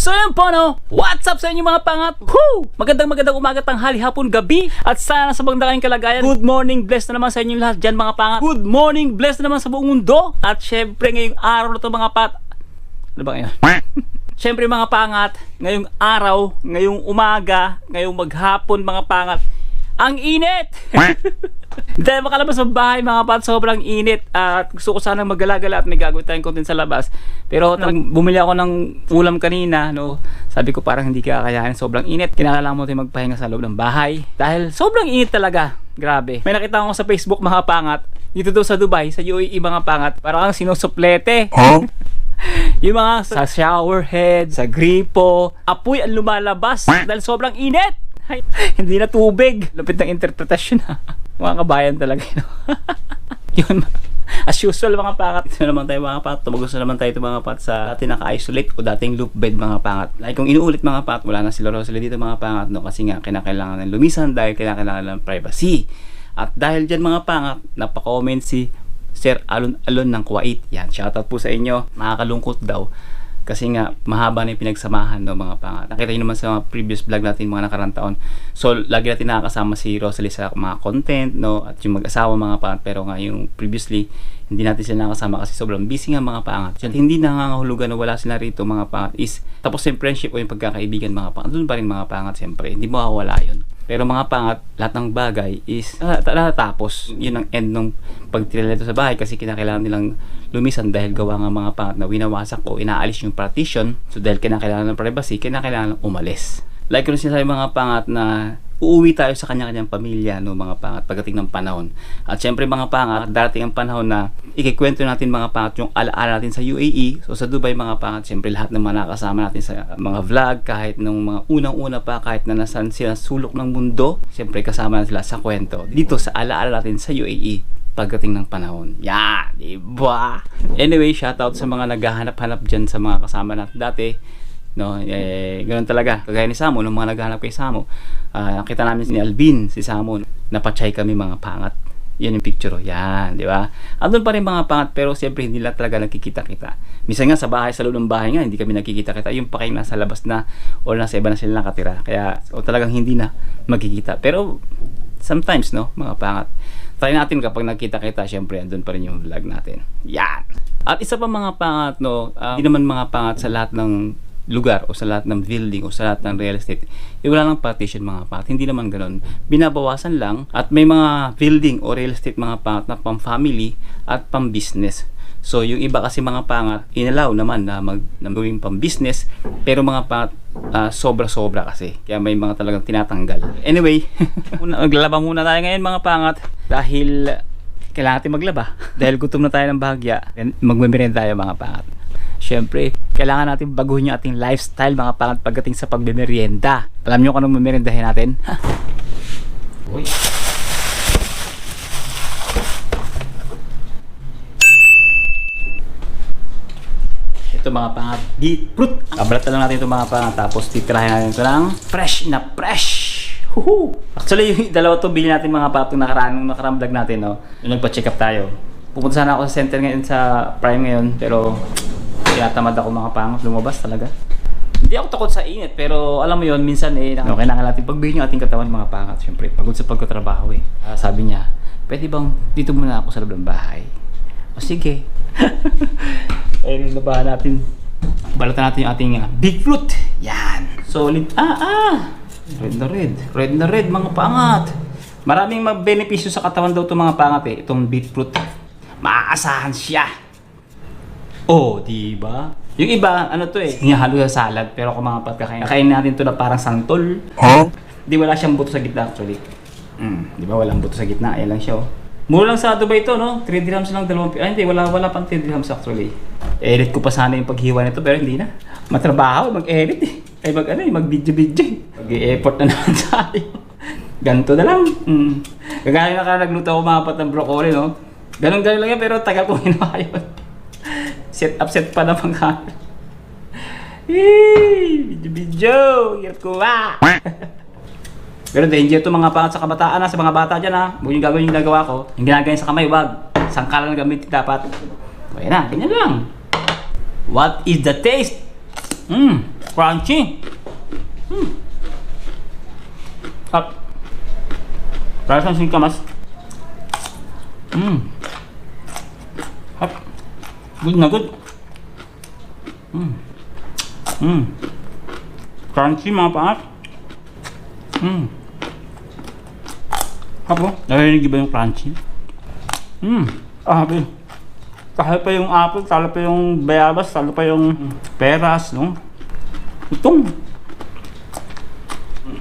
So yun po no, what's up sa inyo mga pangat? Woo! Magandang umaga, tanghali, hapon, gabi. At sana sa maganda kayong kalagayan. Good morning, blessed na naman sa inyo lahat dyan mga pangat. Good morning, blessed na naman sa buong mundo. At syempre ngayong araw na to mga pat. Ano ba ngayon? Syempre mga pangat, ngayong araw, ngayong umaga, ngayong maghapon mga pangat. Ang init! Dahil makalabas sa bahay mga pat, sobrang init. At gusto ko sanang maggala-gala at may gagawin tayong content sa labas. Pero bumili ako ng ulam kanina, no? Sabi ko parang hindi kakayanin, sobrang init. Kinakailangan mo tayo magpahinga sa loob ng bahay. Dahil sobrang init talaga. Grabe. May nakita ko sa Facebook mga pangat. Dito daw sa Dubai, sa UAE mga pangat. Parang sinusuplete. Huh? Yung mga sa shower head, sa gripo, apoy ang lumalabas dahil sobrang init. Ay, hindi na tubig. Lupit ng interpretasyon ha. Mga kabayan talaga yun. Yun, as usual mga pangat. Ito naman tayo mga pangat. Tumagos na naman tayo ito mga pangat sa dati naka-isolate o dating loop bed mga pangat. Like kung inuulit mga pangat, wala na sila dito mga pangat, no? Kasi nga kinakailangan ng lumisan dahil kinakailangan ng privacy. At dahil dyan mga pangat, napaka-comment si Sir Alon ng Kuwait. Yan, shoutout po sa inyo. Nakakalungkot daw. Kasi nga, mahaba na yung pinagsamahan no, mga pangat. Nakita nyo naman sa mga previous vlog natin mga nakarang taon. So, lagi natin nakakasama si Rosalie sa mga content, no? At yung mag-asawa mga pangat. Pero nga, yung previously, hindi natin sila nakakasama kasi sobrang busy nga mga pangat. So, hindi nangangahulugan na wala sila rito mga pangat is tapos yung friendship o yung pagkakaibigan mga pangat. Doon pa rin mga pangat, siyempre. Hindi mawawala yun. Pero mga pangat, lahat ng bagay is tapos yun ang end ng pagtira nito sa bahay kasi kinakailangan nilang lumisan dahil gawa nga mga pangat na winawasak o inaalis yung partition. So dahil kinakailangan ng privacy, kinakailangan umalis. Like kung sinasabi mga pangat na uuwi tayo sa kanya-kanyang pamilya no mga pangat pagdating ng panahon. At syempre mga pangat, darating ang panahon na ikikwento natin mga pangat yung alaala natin sa UAE. So sa Dubai mga pangat, syempre lahat ng mga nakasama natin sa mga vlog kahit nung mga unang-una pa, kahit na nasan sila sulok ng mundo, syempre kasama na sila sa kwento dito sa alaala natin sa UAE pagdating ng panahon. Yan, diba? Anyway, shoutout sa mga naghahanap-hanap dyan sa mga kasama natin dati. No, ganoon talaga. Kagaya ni Samo, nung mga naghahanap kay Samo, nakita namin si Alvin, si Samo, napatchay kami mga pangat. Yan yung picture, yan, di ba? Andun pa rin mga pangat, pero siyempre hindi lang talaga nakikita-kita. Minsan nga sa bahay, sa loob ng bahay nga, hindi kami nakikita-kita. Yung pa kayo nasa labas na o nasa iba na sila nakatira. Kaya, o talagang hindi na magkikita. Pero, sometimes, no, mga pangat, try natin kapag nakita-kita, siyempre, andun pa rin yung vlog natin. Yan! At isa pa mga pangat, no, hindi naman mga pangat sa lahat ng lugar o sa lahat ng building o sa lahat ng real estate wala lang partition mga pangat, hindi naman ganoon, binabawasan lang. At may mga building o real estate mga pangat na pang family at pang business. So yung iba kasi mga pangat inalaw naman na gawing pang business, pero mga pangat sobra-sobra kasi, kaya may mga talagang tinatanggal. Anyway, maglaba muna tayo ngayon mga pangat dahil kailangan natin maglaba dahil gutom na tayo ng bahagya. Magmemerenda tayo mga pangat. Siyempre, kailangan natin baguhin yung ating lifestyle mga pangat pagdating sa pagmemerienda. Alam nyo kung anong memerendahin natin? Uy. Ito mga pangat, beetroot. Kabalat lang natin ito mga pangat, tapos titirahin natin ito ng fresh na fresh. Huhu! Actually, yung dalawa ito bilhin natin mga pangat nung nakarang vlog natin, no? Yung nagpa-check up tayo. Pupunta sana ako sa center ngayon, sa Prime ngayon, pero tinatamad ako mga pangat, lumabas talaga. Hindi ako takot sa init, pero alam mo yon minsan kailangan natin pagbihin yung ating katawan mga pangat. Siyempre, pagod sa pagkatrabaho eh. Sabi niya, pwede bang dito muna ako sa loob ng bahay? O sige. Ayun, labahan natin. Balatan natin yung ating beetroot. Yan. Solid. Red na red mga pangat. Maraming benepisyo sa katawan daw itong mga pangat eh. Itong beetroot. Maaasahan siya. Oh, diba? Yung iba, ano to eh, hinahalo sa salad, pero kung mga kakain natin to na parang santol. Huh? Di wala siyang buto sa gitna actually. Di ba walang buto sa gitna? Ayan lang siya oh. Mura lang sa Dubai ito, no? 3 dirhams lang, 2 hindi, wala pang 3 dirhams actually. Edit ko pa sana yung paghiwa nito, pero hindi na. Matrabaho, mag-edit eh. Ay mag-video. Mag-e-effort na naman tayo. Ganto na lang. Kagaya na nagluto ako mga pat ng broccoli, no? Ganon lang yan, pero tagal kong hinawa yun. Set pa na pang camera. Video. Hirap ko ba? Pero danger ito mga pangat sa kabataan sa mga bata dyan ha. Huwag yung gagawin yung ginagawa ko. Yung ginagawa sa kamay, wag. Sangkalan na gamit dapat. Ayan na, ganyan lang. What is the taste? Crunchy. At kaya siyang singkamas. At good na good. Crunchy mga pangat. Hapo, narinig ba yung crunchy? Habi. Talo pa yung apple, talo pa yung bayabas, talo pa yung peras, no? Itong.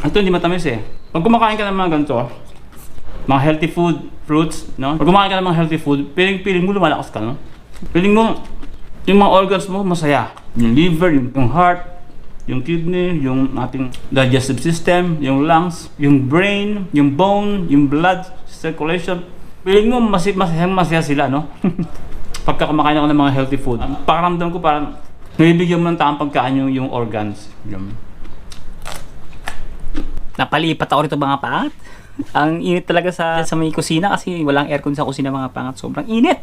Ito hindi matamis eh. Pag kumakain ka ng mga ganito, mga healthy food, fruits, no? Pag kumakain ka ng mga healthy food, piling mo lumalakas ka, no? Piling mo, yung mga organs mo masaya. Yung liver, yung heart, yung kidney, yung ating digestive system, yung lungs, yung brain, yung bone, yung blood circulation. Piling mo masaya sila, no? Pagka kumakain ako ng mga healthy food, pakiramdam ko parang nabibigyan mo ng tamang pagkain yung organs. Yung napalipat ako rito mga pangat. Ang init talaga sa may kusina kasi walang aircon sa kusina mga pangat. Sobrang init.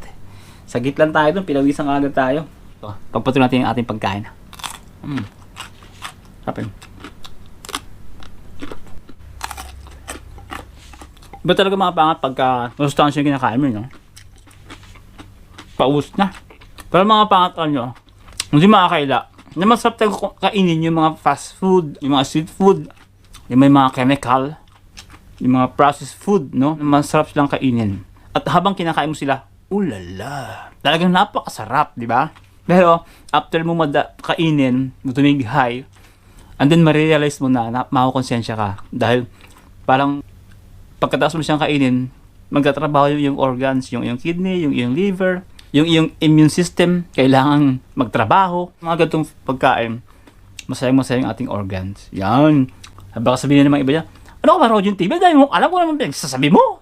Sagit lang tayo doon, pinawisan agad tayo. So, pagpatuloy natin yung ating pagkain. Kapin. Iba talaga mga pangat pagka masustansya yung kinakain mo, no? Paus na. Pero mga pangat nyo, hindi makakaila. Na masarap tayo kainin yung mga fast food, yung mga street food, yung may mga chemical, yung mga processed food, no? Masarap silang kainin. At habang kinakain mo sila, ulala, talagang napakasarap, di ba? Pero after mo kainin, tumighay, and then ma-realize mo na makukonsensya ka. Dahil parang pagkatapos mo siyang kainin, magtatrabaho yung organs, yung kidney, yung liver, yung immune system, kailangan magtrabaho. Mga ganitong pagkain, masayang-masayang ating organs. Yan. Baka sabihin naman iba niya, ano ka ba, Roger TV? Dahil mo, alam ko naman pinagsasabi mo.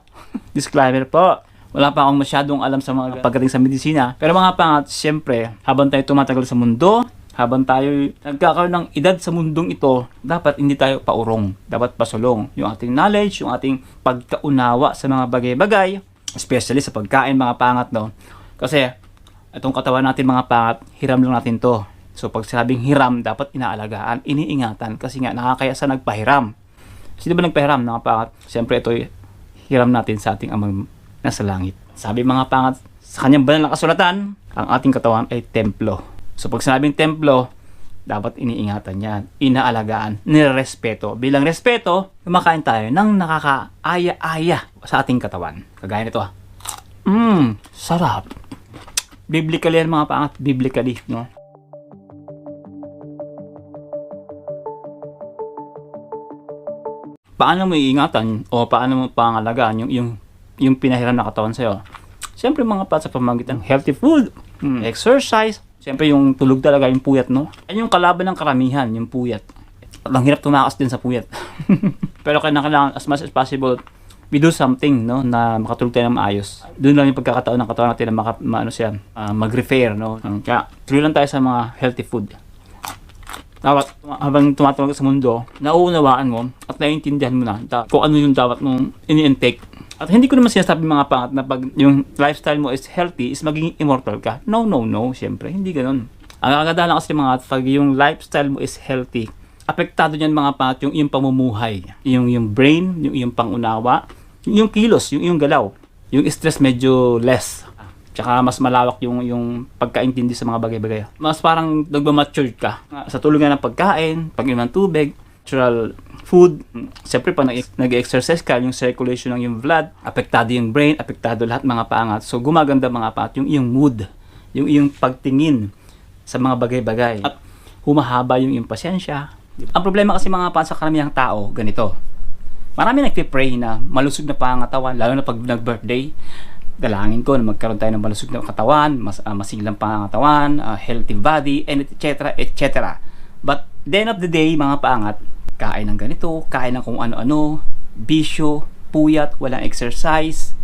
Disclaimer po. Wala pa akong masyadong alam sa mga pagdating sa medisina. Pero mga pangat, siyempre, habang tayo tumatagal sa mundo, habang tayo nagkakaroon ng edad sa mundong ito, dapat hindi tayo paurong. Dapat pasulong yung ating knowledge, yung ating pagkaunawa sa mga bagay-bagay, especially sa pagkain mga pangat, no? Kasi, itong katawan natin mga pangat, hiram lang natin to. So, pag sinabing hiram, dapat inaalagaan, iniingatan, kasi nga nakakaya sa nagpahiram. Sino ba nagpahiram mga pangat? Siyempre, ito hiram natin sa ating amang nasa langit. Sabi mga pangat, sa kanyang banal na kasulatan, ang ating katawan ay templo. So pag sinabing templo, dapat iniingatan yan, inaalagaan, nirespeto. Bilang respeto, kumakain tayo ng nakakaaya-aya sa ating katawan. Kagaya nito sarap. Biblically yan mga pangat, biblically, no? Paano mo iingatan o paano mo pangalagaan yung pinahiram na katawan sa'yo? Siyempre mga pat sa pamamagitan ng healthy food, exercise, siyempre yung tulog talaga, yung puyat, no? Yan yung kalaban ng karamihan, yung puyat. At ang hirap tumakas din sa puyat. Pero kailangan as much as possible, we do something, no? Na makatulog tayo ng maayos. Doon lang yung pagkakataon ng katawan natin na mag-repair, no? Kaya tuloy lang tayo sa mga healthy food. Dapat habang tumatawag sa mundo, nauunawaan mo at naiintindihan mo na kung ano yung dapat mong ini-intake. At hindi ko naman sinasabi mga pangat na pag yung lifestyle mo is healthy, is magiging immortal ka. No, syempre, hindi ganun. Ang kaganda lang kasi mga pag yung lifestyle mo is healthy, apektado niyan mga pangat yung pamumuhay, yung brain, yung pangunawa, yung kilos, yung galaw, yung stress medyo less. Tsaka mas malawak yung pagkaintindi sa mga bagay-bagay. Mas parang nagmamature ka sa tulungan ng pagkain, pag-inom ng tubig, natural food. Siyempre pag nag-exercise ka, yung circulation ng yung blood, apektado yung brain, apektado lahat mga paangat. So gumaganda mga paangat yung mood, yung pagtingin sa mga bagay-bagay. At humahaba yung pasensya. Ang problema kasi mga paangat sa karamihang tao, ganito. Marami nagpipray na malusog na pangatawan, lalo na pag nag-birthday. Dalangin ko na magkaroon tayo ng malusog na katawan, masiglang pangangatawan, healthy body, and etc. But the end of the day, mga paangat, kain ng ganito, kain ng kung ano-ano, bisyo, puyat, walang exercise.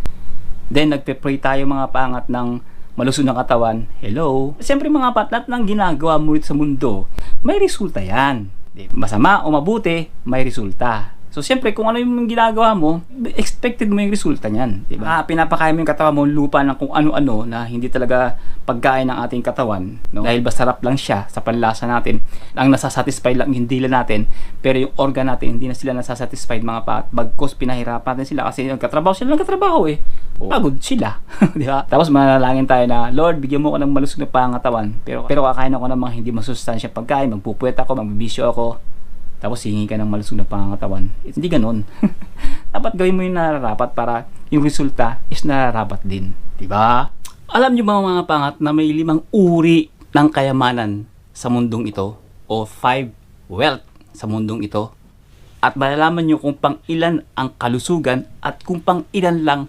Then nagpe-pray tayo mga paangat ng malusog na katawan. Hello? Siyempre mga patlat ng ginagawa mo sa mundo, may resulta yan. Masama o mabuti, may resulta. So, siyempre, kung ano yung ginagawa mo, expected mo yung resulta niyan, di ba? Pinapakain mo yung katawan mo lupa ng kung ano-ano na hindi talaga pagkain ng ating katawan, no? Dahil masarap lang siya sa panlasa natin. Ang nasasatisfy lang yung dila natin, pero yung organ natin, hindi na sila nasasatisfied mga pat. Bagkos pinahirapan natin sila kasi nagkatrabaho sila eh. Pagod sila, di ba? Tapos manalangin tayo na, Lord, bigyan mo ko ng malusog na pangatawan, pero kakain ako ng mga hindi masustansya pagkain, magpupuwet ako, magbibisyo ako, tapos hingi ka ng malusog na pangatawan. Hindi ganon. Dapat gawin mo yung nararapat para yung resulta is nararapat din. Diba? Alam niyo mga pangat na may 5 uri ng kayamanan sa mundong ito o 5 wealth sa mundong ito. At malalaman niyo kung pang ilan ang kalusugan at kung pang ilan lang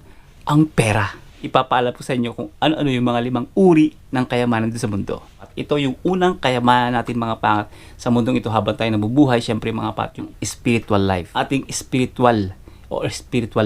ang pera. Ipapaalam ko sa inyo kung ano-ano yung mga 5 uri ng kayamanan dito sa mundo. At ito yung unang kayamanan natin mga pangat sa mundong ito habang tayo nabubuhay. Siyempre mga pangat yung spiritual life. Ating spiritual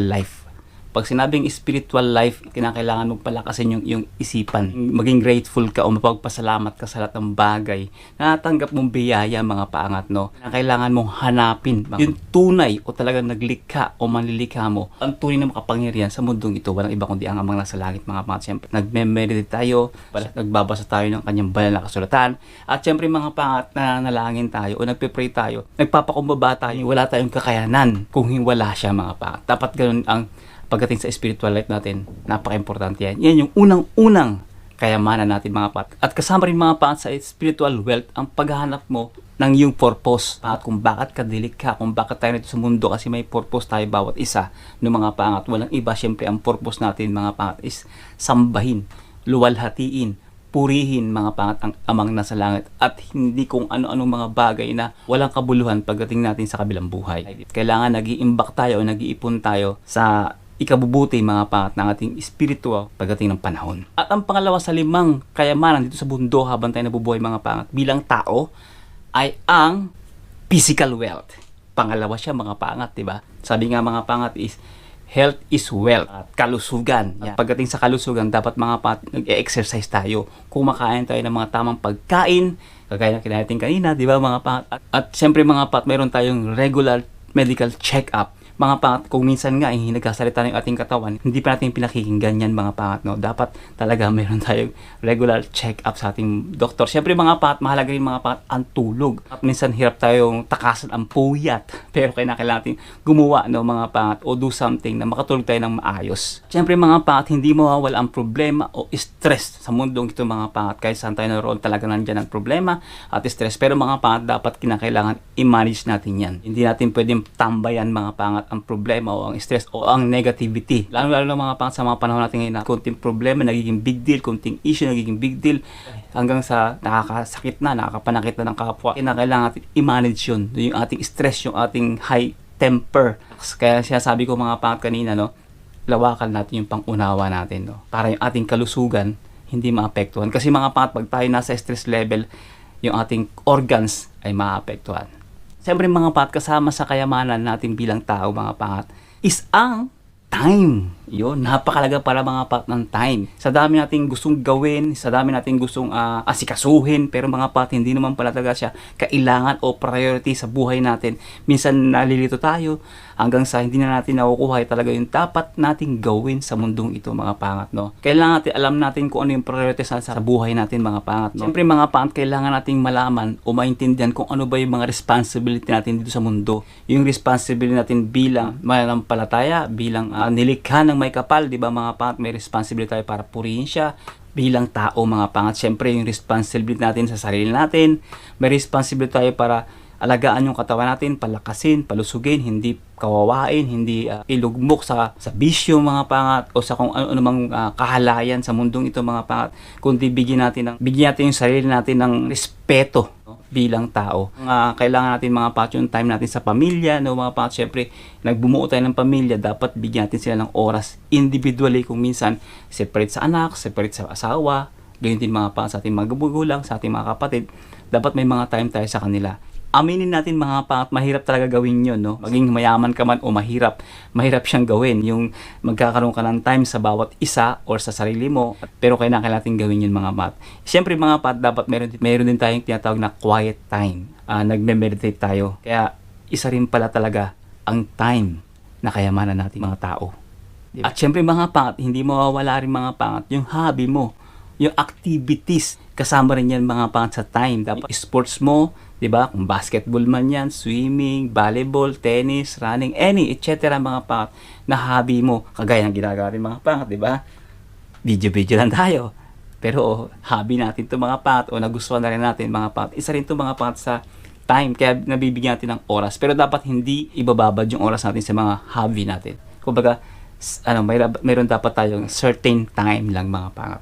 life. Pag sinabing spiritual life, kinakailangan mong palakasin yung isipan. Maging grateful ka o mapagpasalamat ka sa lahat ng bagay na natanggap mong biyaya mga paangat, no? Kailangan mong hanapin yung tunay o talagang naglikha o manlilikha mo. Ang tunay na makapangyarihan sa mundong ito, walang iba kundi ang amang nasa langit mga pangat. Siyempre, nagme-meditate tayo, nagbabasa tayo ng kanyang banal na kasulatan. At siyempre mga pangat, nanalangin tayo o nagpe-pray tayo, nagpapakumbaba tayo, wala tayong kakayanan kung wala siya mga pangat. Dapat ganun ang pagdating sa spiritual life natin, napaka-importante yan. Yan yung unang-unang kayamanan natin mga pat. At kasama rin mga pat sa spiritual wealth, ang paghahanap mo ng yung purpose. At kung bakit ka dilikha, kung bakit tayo nito sa mundo, kasi may purpose tayo bawat isa ng mga pangat. Walang iba, syempre ang purpose natin mga pangat is sambahin, luwalhatiin, purihin mga pangat ang amang nasa langit at hindi kung ano-anong mga bagay na walang kabuluhan pagdating natin sa kabilang buhay. Kailangan nag-iimbak tayo o nag-iipon tayo sa ikabubuti mga pangat ng ating espiritu pagdating ng panahon. At ang pangalawa sa 5 kayamanan dito sa mundo habang tayo nabubuhay mga pangat bilang tao ay ang physical wealth. Pangalawa siya mga pangat, 'di ba? Sabi nga mga pangat is health is wealth. At kalusugan. At pagdating sa kalusugan, dapat mga pangat nag-exercise tayo. Kumakain tayo ng mga tamang pagkain, kagaya ng kinatin kanina, 'di ba mga pangat? At siyempre mga pangat, mayroon tayong regular medical check-up. Mga pangat, kung minsan nga nagkasalita ng ating katawan, hindi pa natin pinakikinggan yan mga pangat, no? Dapat talaga meron tayong regular check-up sa ating doktor. Siyempre mga pangat, mahalaga rin mga pangat ang tulog. At minsan hirap tayong takasan ang puyat, pero kailangan natin gumawa, no, mga pangat, o do something na makatulog tayo ng maayos. Siyempre mga pangat, hindi mawawala ang problema o stress sa mundong ito mga pangat. Kahit saan tayo naroon, talaga nandyan ang problema at stress. Pero mga pangat, dapat kinakailangan i-manage natin yan. Hindi natin pwedeng tambayan mga pangat ang problema o ang stress o ang negativity. Lalo mga pangat sa mga panahon natin ngayon na konting problema nagiging big deal, konting issue nagiging big deal, hanggang sa nakakasakit na, nakakapanakit na ng kapwa. Kailangan natin i-manage yun, yung ating stress, yung ating high temper. Kaya sinasabi ko mga pangat kanina, no, lawakan natin yung pangunawa natin, no, para yung ating kalusugan hindi maapektuhan. Kasi mga pangat, pag tayo nasa stress level, yung ating organs ay maapektuhan. Siyempre mga pangat, kasama sa kayamanan natin bilang tao mga pangat is ang time. Yun, napakalaga para mga pangat ng time. Sa dami nating gustong gawin, sa dami nating gustong asikasuhin, pero mga pangat, hindi naman pala talaga siya kailangan o priority sa buhay natin. Minsan nalilito tayo hanggang sa hindi na natin nakukuha talaga yung dapat nating gawin sa mundong ito mga pangat, no? Kailangan natin, alam natin kung ano yung priorities sa buhay natin mga pangat, no? Siyempre mga pangat, kailangan nating malaman o maintindihan kung ano ba yung mga responsibility natin dito sa mundo. Yung responsibility natin bilang mananampalataya, bilang nilikha ng may kapal, di ba mga pangat, may responsibility tayo para purihin siya. Bilang tao mga pangat, siyempre yung responsibility natin sa sarili natin, may responsibility tayo para alagaan yung katawan natin, palakasin, palusugin, hindi kawawain, hindi ilugmok sa bisyo mga pangat o sa kung ano mang kahalayan sa mundong ito mga pangat, kundi bigyan natin yung sarili natin ng respeto, no, bilang tao. Kailangan natin mga pangat yung time natin sa pamilya, no, mga pangat. Syempre nagbumuo tayo ng pamilya, dapat bigyan natin sila ng oras individually, kung minsan separate sa anak, separate sa asawa, ganyan din mga pangat sa ating mga magulang, sa ating mga kapatid. Dapat may mga time tayo sa kanila. Aminin natin mga pangat, mahirap talaga gawin yun, no? Maging mayaman ka man o mahirap siyang gawin. Yung magkakaroon ka ng time sa bawat isa or sa sarili mo, pero kailangan natin gawin yun mga pangat. Siyempre mga pangat, dapat meron din tayong tinatawag na quiet time. Nagme-meditate tayo. Kaya isa rin pala talaga ang time na kayamanan natin mga tao. Diba? At syempre mga pangat, hindi mawawala rin mga pangat yung hobby mo, yung activities. Kasama rin yan mga pangat sa time. Dapat sports mo, diba? Kung basketball man yan, swimming, volleyball, tennis, running, any, etc. mga pangat na hobby mo. Kagaya ng ginagawa rin mga pangat, diba? Video lang tayo. Pero hobby natin to mga pangat o nagustuhan na rin natin mga pangat. Isa rin to mga pangat sa time, kaya nabibigyan natin ng oras. Pero dapat hindi ibababad yung oras natin sa mga hobby natin. Kumbaga, mayroon dapat tayong certain time lang mga pangat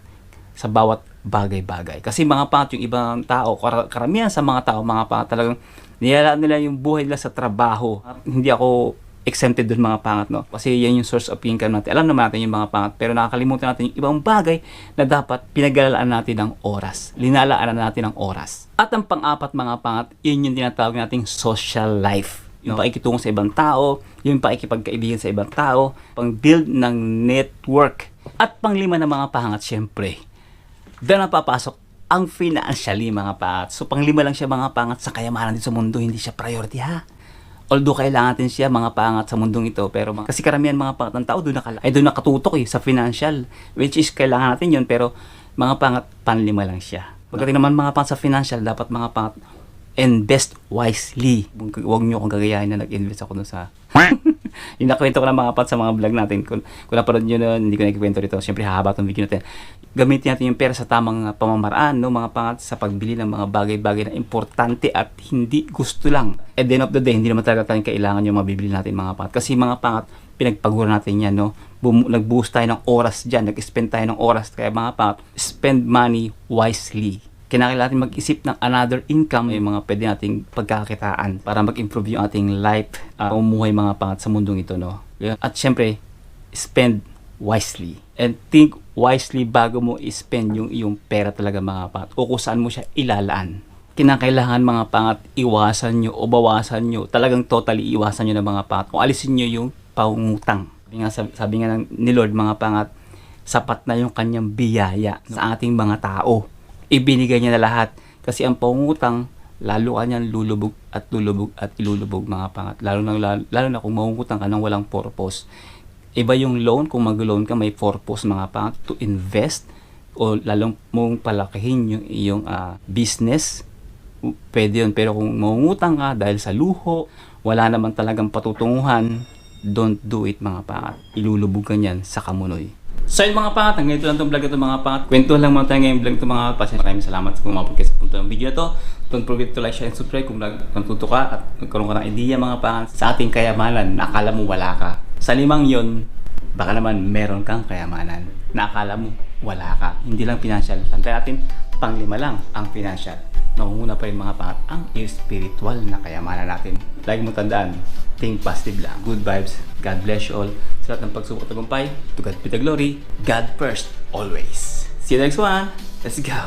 sa bawat bagay-bagay. Kasi mga pangat yung ibang tao, karamihan sa mga tao, mga pangat talagang nilalaan nila yung buhay nila sa trabaho. At hindi ako exempted dun mga pangat, no? Kasi yan yung source of income natin. Alam naman natin yung mga pangat, pero nakakalimutan natin yung ibang bagay na dapat pinaglalaan natin ng oras. Linalaanan natin ng oras. At ang pang-apat mga pangat, yun yung tinatawag nating social life. Yung pakikitungo sa ibang tao, yung pakikipagkaibigan sa ibang tao, pang-build ng network. At pang-lima na mga pangat, syempre, doon na papasok ang financially mga pangat. So pang-lima lang siya mga pangat sa kayamanan din sa mundo, hindi siya priority ha. Although kailangan natin siya mga pangat sa mundong ito, pero kasi karamihan mga pangat ng tao doon nakatutok sa financial, which is kailangan natin yun, pero mga pangat panlima lang siya. Pagdating naman mga pangat sa financial, dapat mga pangat invest wisely. Huwag nyo akong gagayahin na nag-invest ako dun sa yung nakwento ko na mga pangat sa mga vlog natin. Kung napanood nyo nun, hindi ko nakikwento rito. Siyempre hahaba itong video natin. Gamitin natin yung pera sa tamang pamamaraan, no, mga pangat, sa pagbili ng mga bagay-bagay na importante at hindi gusto lang. At the end of the day, hindi naman talaga tayong kailangan yung mabibili natin mga pangat. Kasi mga pangat, pinagpagura natin yan, no? Nag-boost tayo ng oras dyan, nag-spend tayo ng oras. Kaya mga pangat, spend money wisely. Kailangan natin mag-isip ng another income, yung mga pwede nating pagkakitaan para mag-improve yung ating life, umuhay mga pangat sa mundong ito, no? At syempre, spend wisely. And think wisely bago mo i-spend yung iyong pera talaga mga pangat o kung saan mo siya ilalaan. Kinakailangan mga pangat, iwasan nyo o bawasan nyo, talagang totally iwasan nyo na mga pangat o alisin nyo yung pangungutang. Sabi nga ni Lord mga pangat, sapat na yung kanyang biyaya sa ating mga tao. Ibinigay niya na lahat. Kasi ang pangungutang, lalo ka niyan lulubog at ilulubog mga pangat. Lalo na kung mangungutang ka ng walang purpose. Iba yung loan, kung mag-loan ka, may purpose mga pangat to invest o lalong mong palakihin yung iyong business. Pwede yun. Pero kung mangungutang ka dahil sa luho, wala naman talagang patutunguhan, don't do it mga pangat. Ilulubog ka niyan sa kamunoy. So yun mga pangat, hanggang ito lang itong vlog ito mga pangat. Kwento lang muna tayo ngayong vlog ito mga pangat. Maraming salamat sa kumapag kayo sa punto ng video na to. Don't forget to like, share, and subscribe kung natuto ka at nagkaroon ka ng idea mga pangat sa ating kayamanan na akala mo wala ka. Sa limang yon, baka naman meron kang kayamanan na akala mo wala ka. Hindi lang financial. Tantay natin, pang-lima lang ang financial. Nakunguna pa rin mga pangat ang spiritual na kayamanan natin. Lagi mo tandaan, think positive lang. Good vibes. God bless you all. Sa lahat ng pagsubok at tagumpay, to God be the glory. God first, always. See you next one. Let's go.